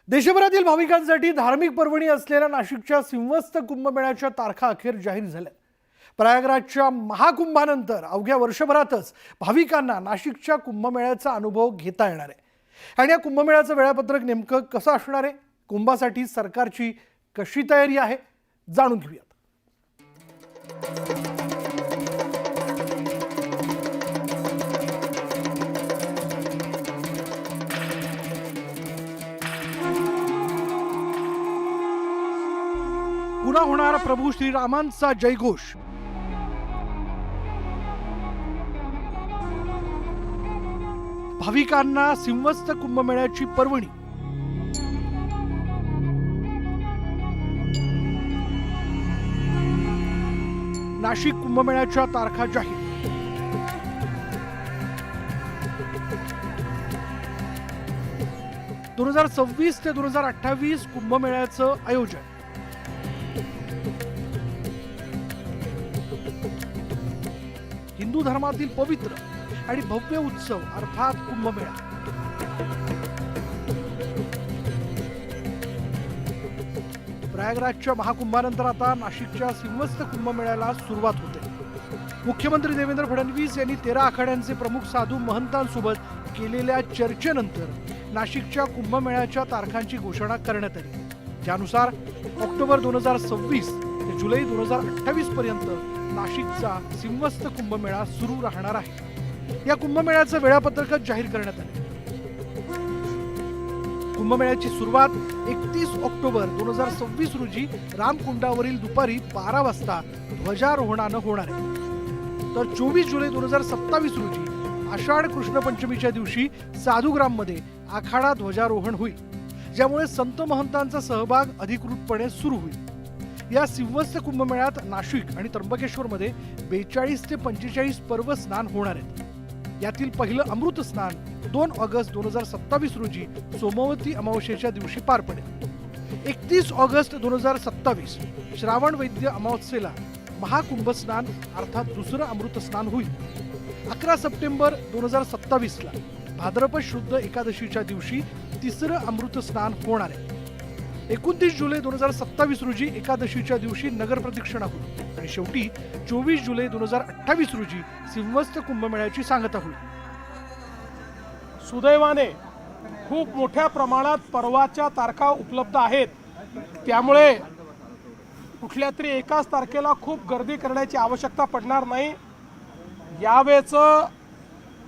देशभरातील भाविकांसाठी धार्मिक पर्वणी असलेल्या नाशिकच्या सिंहस्थ कुंभमेळ्याच्या तारखा अखेर जाहीर झाल्या। प्रयागराजच्या महाकुंभानंतर अवघ्या वर्षभरातच भाविकांना नाशिकच्या कुंभमेळ्याचा अनुभव घेता येणार आहे। आणि या कुंभमेळ्याचं वेळापत्रक नेमकं कसं असणार आहे, कुंभासाठी सरकारची कशी तयारी आहे, जाणून घेऊयात। पुन्हा होणार प्रभू श्रीरामांचा जयघोष। भाविकांना सिंहस्थ कुंभमेळ्याची पर्वणी। नाशिक कुंभमेळ्याच्या तारखा जाहीर। - 2026 ते 2028 कुंभमेळ्याचं आयोजन। हिंदू धर्मातील पवित्र आणि भव्य उत्सव अर्थात कुंभमेळा। प्रयागराजच्या महाकुंभानंतर आता नाशिकच्या सिंहस्थ कुंभमेळ्याला सुरुवात होते। मुख्यमंत्री देवेंद्र फडणवीस यांनी 13 आखाड्यांचे प्रमुख साधू महंतांसोबत केलेल्या चर्चेनंतर नाशिकच्या कुंभमेळ्याच्या तारखांची घोषणा करण्यात आली। त्यानुसार ऑक्टोबर 2026 ते जुलै 2028 पर्यंत नाशिकचा सिंहस्थ कुंभमेळा सुरू राहणार आहे। या कुंभमेळ्याचं वेळापत्रकच जाहीर करण्यात आले। कुंभमेळ्याची सुरुवात 31 ऑक्टोबर 2026 रोजी रामकुंडावरील दुपारी 12 वाजता ध्वजारोहणानं होणार आहे। तर 24 जुलै 2027 रोजी आषाढ कृष्ण पंचमीच्या दिवशी साधुग्राममध्ये आखाडा ध्वजारोहण होईल, ज्यामुळे संत महंतांचा सहभाग अधिकृतपणे सुरू होईल। या सिंहस्थ कुंभमेळ्यात नाशिक आणि त्र्यंबकेश्वर मध्ये 42 ते 45 पर्व स्नान होणार आहेत। यातील पहिलं अमृत स्नान 2 ऑगस्ट 2027 रोजी सोमवती अमावस्येच्या दिवशी पार पडेल। 31 ऑगस्ट 2027 श्रावण वैद्य अमावस्येला महाकुंभ स्नान अर्थात दुसरं अमृत स्नान होईल। 11 सप्टेंबर 2027 ला भाद्रपद शुद्ध एकादशीच्या दिवशी तिसरं अमृत स्नान होणार आहे। 29 जुलै 2027 रोजी एकादशीच्या दिवशी नगर प्रदक्षिणा होईल आणि शेवटी 24 जुलै 2028 रोजी सिंहस्थ कुंभमेळ्याची सांगता होईल। सुदैवाने खूप मोठ्या प्रमाणात पर्वाच्या तारखा उपलब्ध आहेत, त्यामुळे कुठल्या तरी एकाच तारखेला खूप गर्दी करण्याची आवश्यकता पडणार नाही। यावेळेचं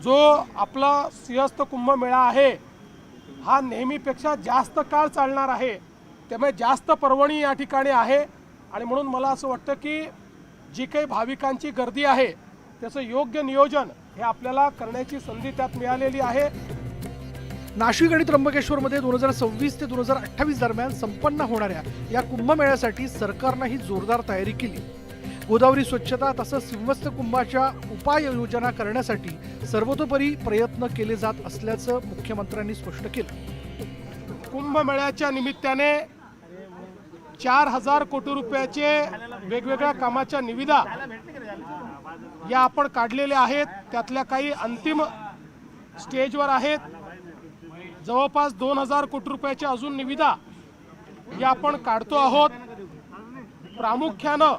जो आपला सिंहस्थ कुंभमेळा आहे हा नेहमीपेक्षा जास्त काळ चालणार आहे, त्यामुळे जास्त पर्वणी या ठिकाणी आहे आणि म्हणून मला असं वाटतं की जी काही भाविकांची गर्दी आहे त्याचं योग्य नियोजन हे आपल्याला करण्याची संधी त्यात मिळालेली आहे। नाशिक आणि त्र्यंबकेश्वर मध्ये 2026 ते 2028 दरम्यान संपन्न होणाऱ्या या कुंभमेळ्यासाठी सरकारनं ही जोरदार तयारी केली। गोदावरी स्वच्छता तसंच सिंहस्थ कुंभाच्या उपाययोजना करण्यासाठी सर्वतोपरी प्रयत्न केले जात असल्याचं मुख्यमंत्र्यांनी स्पष्ट केलं। कुंभमेळ्याच्या निमित्ताने 4000 कोटी रुपयाचे वेगवेगळ्या कामाच्या निविदा या आपण काढलेल्या आहेत, त्यातल्या काही अंतिम स्टेजवर आहेत। जवळपास 2000 कोटी रुपयाच्या अजून निविदा या आपण काढतो आहोत। प्रामुख्यानं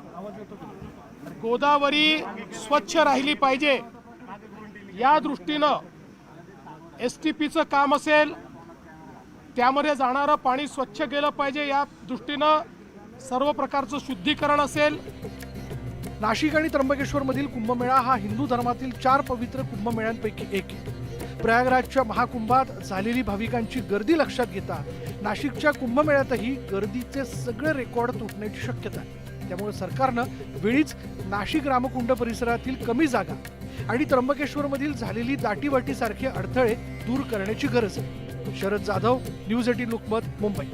गोदावरी स्वच्छ राहिली पाहिजे या दृष्टीनं STPचं काम असेल, त्यामध्ये जाणारं पाणी स्वच्छ गेलं पाहिजे या दृष्टीनं सर्व प्रकारचं शुद्धीकरण असेल। नाशिक आणि त्र्यंबकेश्वर मधील कुंभमेळा हा हिंदू धर्मातील 4 पवित्र कुंभमेळ्यांपैकी एक आहे। प्रयागराजच्या महाकुंभात झालेली भाविकांची गर्दी लक्षात घेता नाशिकच्या कुंभमेळ्यातही गर्दीचे सगळे रेकॉर्ड तुटण्याची शक्यता आहे। त्यामुळे सरकारनं वेळीच नाशिक रामकुंड परिसरातील कमी जागा आणि त्र्यंबकेश्वर मधील झालेली दाटीवाटी सारखे अडथळे दूर करण्याची गरज आहे। शरद जाधव, न्यूज 18 लोकमत, मुंबई।